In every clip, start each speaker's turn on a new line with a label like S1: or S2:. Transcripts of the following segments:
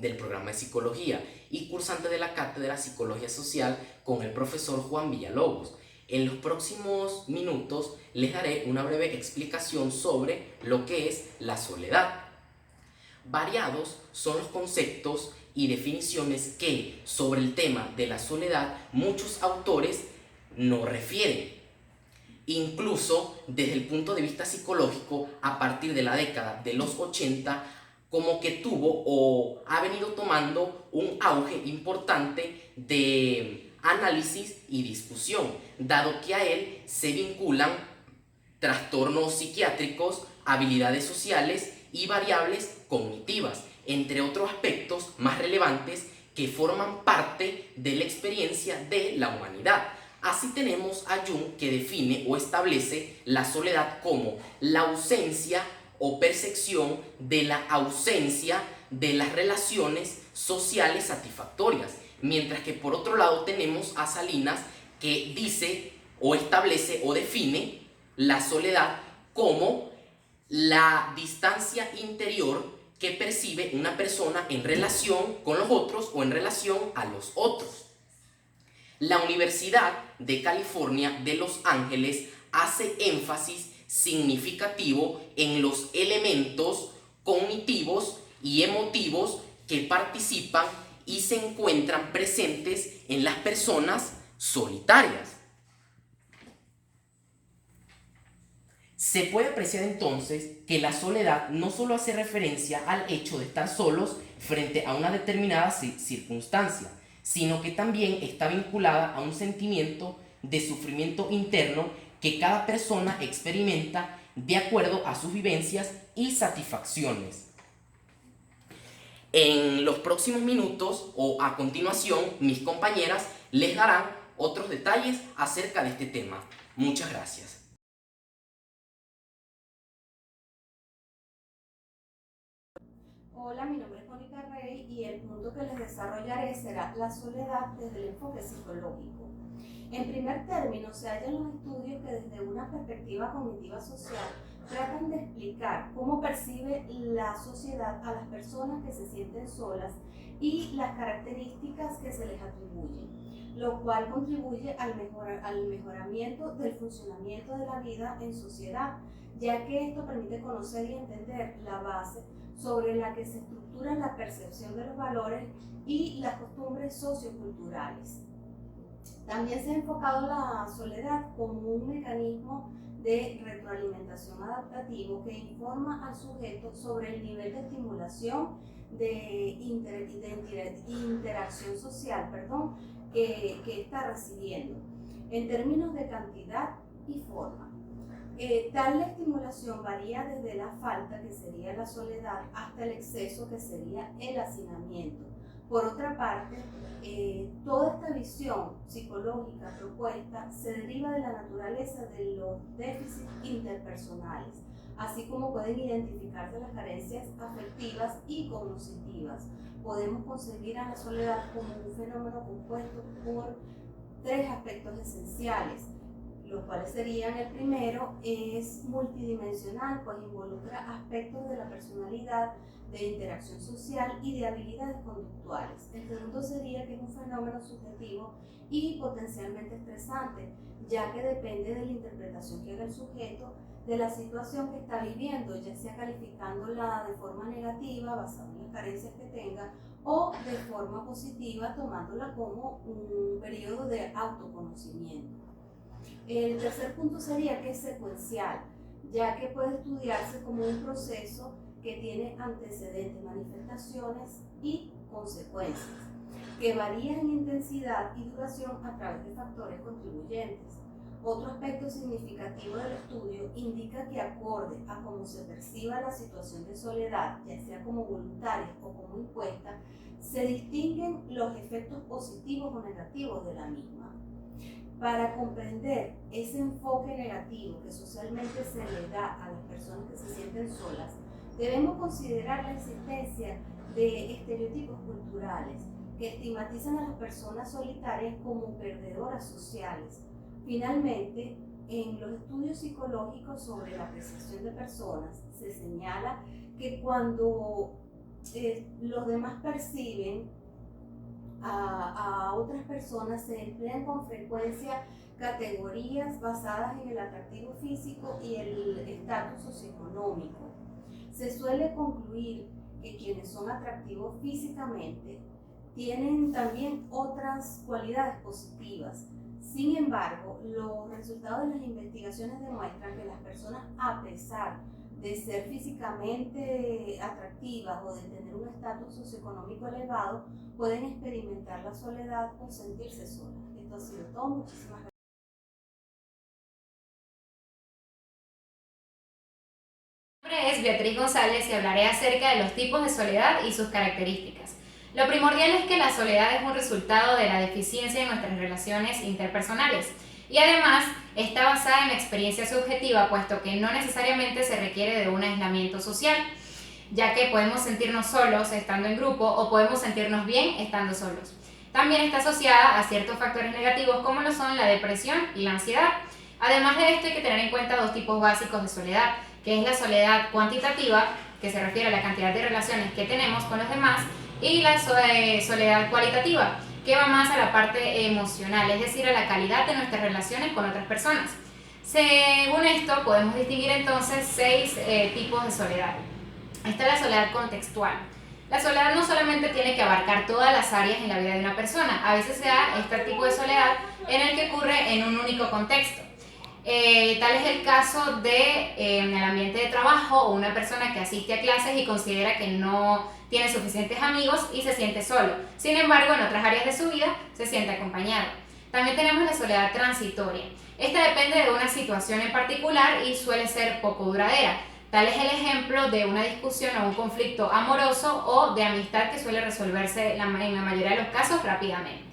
S1: del programa de psicología y cursante de la cátedra Psicología Social con el profesor Juan Villalobos. En los próximos minutos les daré una breve explicación sobre lo que es la soledad. Variados son los conceptos y definiciones que sobre el tema de la soledad muchos autores nos refieren. Incluso desde el punto de vista psicológico, a partir de la década de los 80, como que tuvo o ha venido tomando un auge importante de análisis y discusión, dado que a él se vinculan trastornos psiquiátricos, habilidades sociales y variables cognitivas, entre otros aspectos más relevantes que forman parte de la experiencia de la humanidad. Así tenemos a Jung, que define o establece la soledad como la ausencia o percepción de la ausencia de las relaciones sociales satisfactorias, mientras que por otro lado tenemos a Salinas, que dice o establece o define la soledad como la distancia interior que percibe una persona en relación con los otros o en relación a los otros. La Universidad de California de Los Ángeles hace énfasis significativo en los elementos cognitivos y emotivos que participan y se encuentran presentes en las personas solitarias. Se puede apreciar entonces que la soledad no solo hace referencia al hecho de estar solos frente a una determinada circunstancia, sino que también está vinculada a un sentimiento de sufrimiento interno que cada persona experimenta de acuerdo a sus vivencias y satisfacciones. En los próximos minutos o a continuación, mis compañeras les darán otros detalles acerca de este tema. Muchas gracias.
S2: Hola, mi nombre es Mónica Rey y el punto que les desarrollaré será la soledad desde el enfoque psicológico. En primer término, se hallan los estudios que desde una perspectiva cognitiva social tratan de explicar cómo percibe la sociedad a las personas que se sienten solas y las características que se les atribuyen, lo cual contribuye al mejoramiento del funcionamiento de la vida en sociedad, ya que esto permite conocer y entender la base sobre la que se estructura la percepción de los valores y las costumbres socioculturales. También se ha enfocado la soledad como un mecanismo de retroalimentación adaptativo que informa al sujeto sobre el nivel de estimulación de interacción social que está recibiendo en términos de cantidad y forma. Tal estimulación varía desde la falta, que sería la soledad, hasta el exceso, que sería el hacinamiento. Por otra parte, toda esta visión psicológica propuesta se deriva de la naturaleza de los déficits interpersonales, así como pueden identificarse las carencias afectivas y cognitivas. Podemos concebir a la soledad como un fenómeno compuesto por tres aspectos esenciales, los cuales serían: el primero es multidimensional, pues involucra aspectos de la personalidad, de interacción social y de habilidades conductuales. El segundo sería que es un fenómeno subjetivo y potencialmente estresante, ya que depende de la interpretación que haga el sujeto de la situación que está viviendo, ya sea calificándola de forma negativa, basada en las carencias que tenga, o de forma positiva, tomándola como un periodo de autoconocimiento. El tercer punto sería que es secuencial, ya que puede estudiarse como un proceso que tiene antecedentes, manifestaciones y consecuencias, que varían en intensidad y duración a través de factores contribuyentes. Otro aspecto significativo del estudio indica que, acorde a cómo se perciba la situación de soledad, ya sea como voluntaria o como impuesta, se distinguen los efectos positivos o negativos de la misma. Para comprender ese enfoque negativo que socialmente se le da a las personas que se sienten solas, debemos considerar la existencia de estereotipos culturales que estigmatizan a las personas solitarias como perdedoras sociales. Finalmente, en los estudios psicológicos sobre la apreciación de personas, se señala que cuando los demás perciben a otras personas, se emplean con frecuencia categorías basadas en el atractivo físico y el estatus socioeconómico. Se suele concluir que quienes son atractivos físicamente tienen también otras cualidades positivas. Sin embargo, los resultados de las investigaciones demuestran que las personas, a pesar de ser físicamente atractivas o de tener un estatus socioeconómico elevado, pueden experimentar la soledad o sentirse solas. Esto ha sido todo. Muchísimas gracias.
S3: Mi nombre es Beatriz González y hablaré acerca de los tipos de soledad y sus características. Lo primordial es que la soledad es un resultado de la deficiencia en nuestras relaciones interpersonales y además está basada en la experiencia subjetiva, puesto que no necesariamente se requiere de un aislamiento social, ya que podemos sentirnos solos estando en grupo o podemos sentirnos bien estando solos. También está asociada a ciertos factores negativos como lo son la depresión y la ansiedad. Además de esto hay que tener en cuenta dos tipos básicos de soledad, que es la soledad cuantitativa, que se refiere a la cantidad de relaciones que tenemos con los demás, y la soledad cualitativa, que va más a la parte emocional, es decir, a la calidad de nuestras relaciones con otras personas. Según esto, podemos distinguir entonces 6 tipos de soledad. Está la soledad contextual. La soledad no solamente tiene que abarcar todas las áreas en la vida de una persona, a veces se da este tipo de soledad en el que ocurre en un único contexto. Tal es el caso de en el ambiente de trabajo o una persona que asiste a clases y considera que no tiene suficientes amigos y se siente solo. Sin embargo, en otras áreas de su vida se siente acompañado. También tenemos la soledad transitoria. Esta depende de una situación en particular y suele ser poco duradera. Tal es el ejemplo de una discusión o un conflicto amoroso o de amistad que suele resolverse en la mayoría de los casos rápidamente.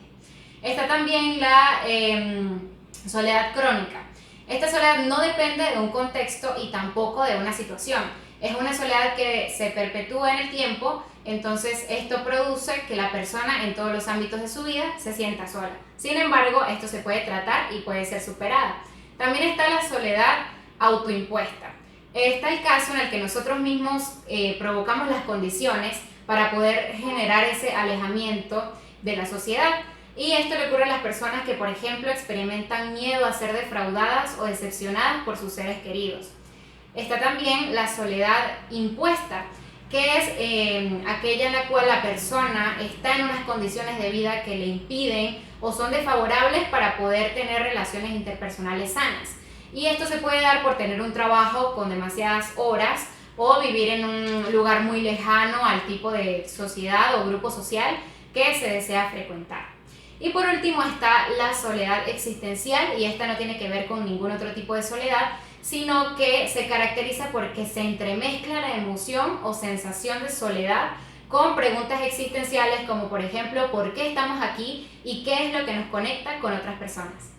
S3: Está también la soledad crónica. Esta soledad no depende de un contexto y tampoco de una situación. Es una soledad que se perpetúa en el tiempo, entonces esto produce que la persona en todos los ámbitos de su vida se sienta sola. Sin embargo, esto se puede tratar y puede ser superada. También está la soledad autoimpuesta. Está el caso en el que nosotros mismos provocamos las condiciones para poder generar ese alejamiento de la sociedad. Y esto le ocurre a las personas que, por ejemplo, experimentan miedo a ser defraudadas o decepcionadas por sus seres queridos. Está también la soledad impuesta, que es aquella en la cual la persona está en unas condiciones de vida que le impiden o son desfavorables para poder tener relaciones interpersonales sanas. Y esto se puede dar por tener un trabajo con demasiadas horas o vivir en un lugar muy lejano al tipo de sociedad o grupo social que se desea frecuentar. Y por último está la soledad existencial, y esta no tiene que ver con ningún otro tipo de soledad, sino que se caracteriza porque se entremezcla la emoción o sensación de soledad con preguntas existenciales como por ejemplo ¿por qué estamos aquí? Y ¿qué es lo que nos conecta con otras personas?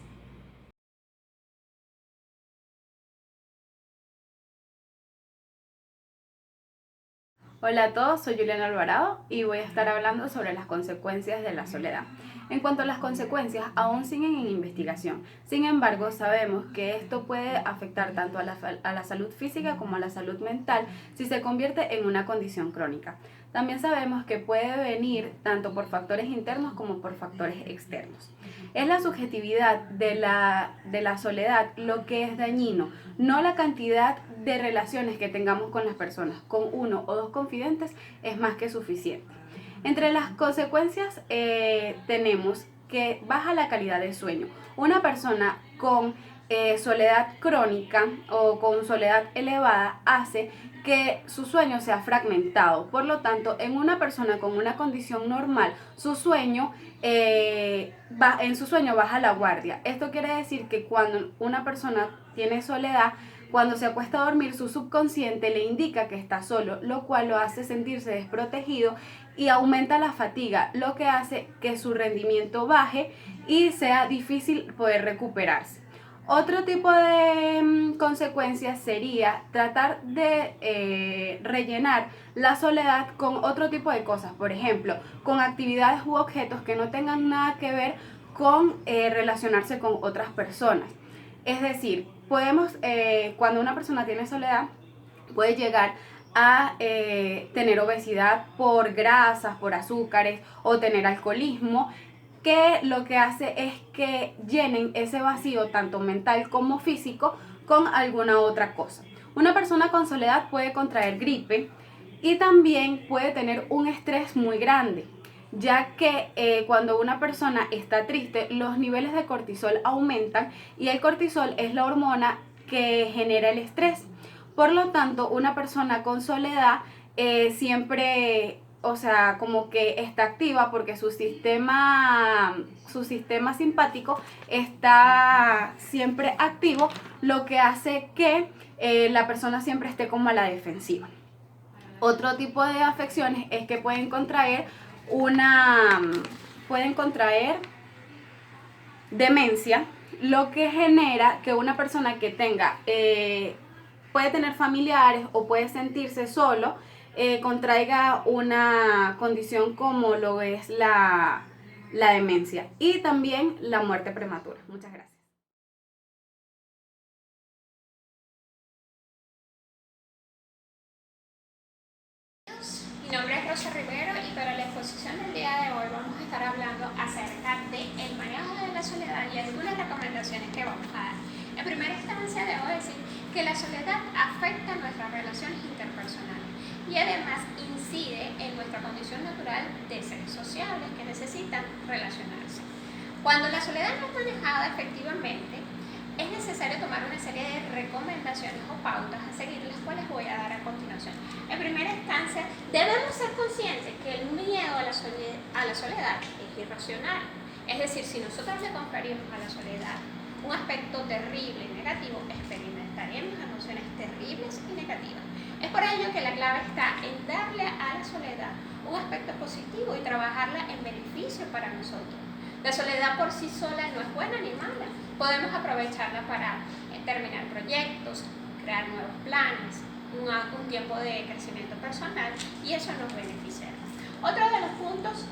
S4: Hola a todos, soy Juliana Alvarado y voy a estar hablando sobre las consecuencias de la soledad. En cuanto a las consecuencias, aún siguen en investigación. Sin embargo, sabemos que esto puede afectar tanto a la salud física como a la salud mental si se convierte en una condición crónica. También sabemos que puede venir tanto por factores internos como por factores externos. Es la subjetividad de la soledad lo que es dañino, no la cantidad de relaciones que tengamos con las personas. Con uno o dos confidentes es más que suficiente. Entre las consecuencias tenemos que baja la calidad del sueño. Una persona con soledad crónica o con soledad elevada hace que su sueño sea fragmentado. Por lo tanto, en una persona con una condición normal, en su sueño baja la guardia. Esto quiere decir que cuando una persona tiene soledad, cuando se acuesta a dormir, su subconsciente le indica que está solo, lo cual lo hace sentirse desprotegido y aumenta la fatiga, lo que hace que su rendimiento baje y sea difícil poder recuperarse. Otro tipo de consecuencias sería tratar de rellenar la soledad con otro tipo de cosas, por ejemplo, con actividades u objetos que no tengan nada que ver con relacionarse con otras personas. Es decir, cuando una persona tiene soledad, puede llegar a tener obesidad por grasas, por azúcares o tener alcoholismo, que lo que hace es que llenen ese vacío tanto mental como físico con alguna otra cosa. Una persona con soledad puede contraer gripe y también puede tener un estrés muy grande, ya que cuando una persona está triste, los niveles de cortisol aumentan y el cortisol es la hormona que genera el estrés. Por lo tanto, una persona con soledad siempre, o sea, como que está activa porque su sistema simpático está siempre activo, lo que hace que la persona siempre esté como a la defensiva. Otro tipo de afecciones es que pueden contraer demencia, lo que genera que una persona que tenga, puede tener familiares o puede sentirse solo, contraiga una condición como lo es la demencia y también la muerte prematura. Muchas gracias.
S5: Mi nombre es Rosa Rivero y para la exposición del día de hoy vamos a estar hablando acerca del manejo de la soledad y algunas recomendaciones que vamos a dar. En primera instancia debo decir que la soledad afecta nuestras relaciones interpersonales y además incide en nuestra condición natural de seres sociables que necesitan relacionarse. Cuando la soledad no es manejada efectivamente, es necesario tomar una serie de recomendaciones o pautas a seguir, las cuales voy a dar a continuación. En primera instancia, debemos ser conscientes que el miedo a la soledad es irracional. Es decir, si nosotros le conferimos a la soledad un aspecto terrible y negativo, experimentaremos emociones terribles y negativas. Es por ello que la clave está en darle a la soledad un aspecto positivo y trabajarla en beneficio para nosotros. La soledad por sí sola no es buena ni mala. Podemos aprovecharla para terminar proyectos, crear nuevos planes, un tiempo de crecimiento personal y eso nos beneficiará. Otro de los puntos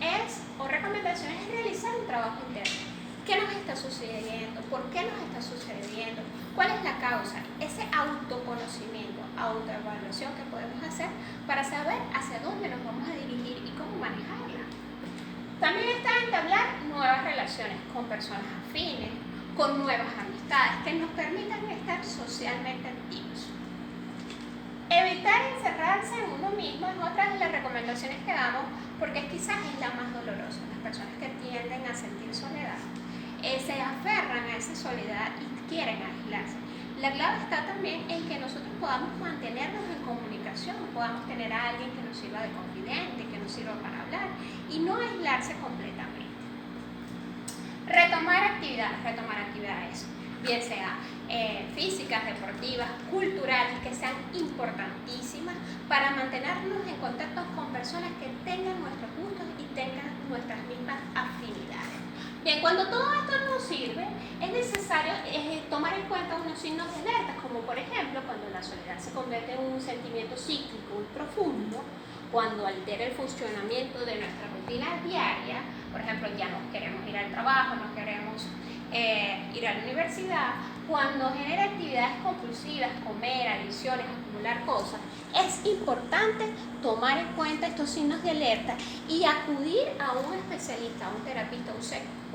S5: o recomendaciones es realizar un trabajo interno. ¿Qué nos está sucediendo? ¿Por qué nos está sucediendo? ¿Cuál es la causa? Ese autoconocimiento, autoevaluación que podemos hacer para saber hacia dónde nos vamos a dirigir y cómo manejarla. También está entablar nuevas relaciones con personas afines, con nuevas amistades que nos permitan estar socialmente activos. Evitar encerrarse en uno mismo es otra de las recomendaciones que damos porque quizás es la más dolorosa. Las personas que tienden a sentir soledad se aferran a esa soledad y quieren aislarse. La clave está también en que nosotros podamos mantenernos en comunicación, podamos tener a alguien que nos sirva de confidente, que nos sirva para hablar y no aislarse completamente. Retomar actividades, bien sea físicas, deportivas, culturales, que sean importantísimas para mantenernos en contacto con personas que tengan nuestros gustos y tengan nuestras mismas afinidades. Bien, cuando todo esto nos sirve, es necesario tomar en cuenta unos signos de alerta, como por ejemplo cuando la soledad se convierte en un sentimiento cíclico y profundo, cuando altera el funcionamiento de nuestra rutina diaria, por ejemplo, ya no queremos ir al trabajo, no queremos ir a la universidad, cuando genera actividades compulsivas, comer, adicciones, acumular cosas, es importante tomar en cuenta estos signos de alerta y acudir a un especialista, a un terapista,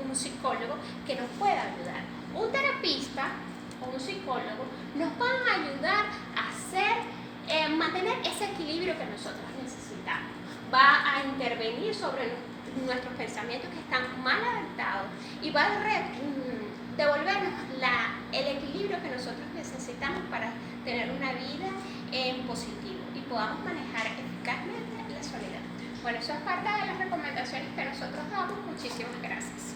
S5: un psicólogo que nos pueda ayudar. Un terapista o un psicólogo nos van a ayudar a mantener ese equilibrio que nosotros necesitamos. Va a intervenir sobre nuestros pensamientos que están mal adaptados y va a devolvernos el equilibrio que nosotros necesitamos para tener una vida en positivo y podamos manejar eficazmente la soledad. Bueno, eso es parte de las recomendaciones que nosotros damos. Muchísimas gracias.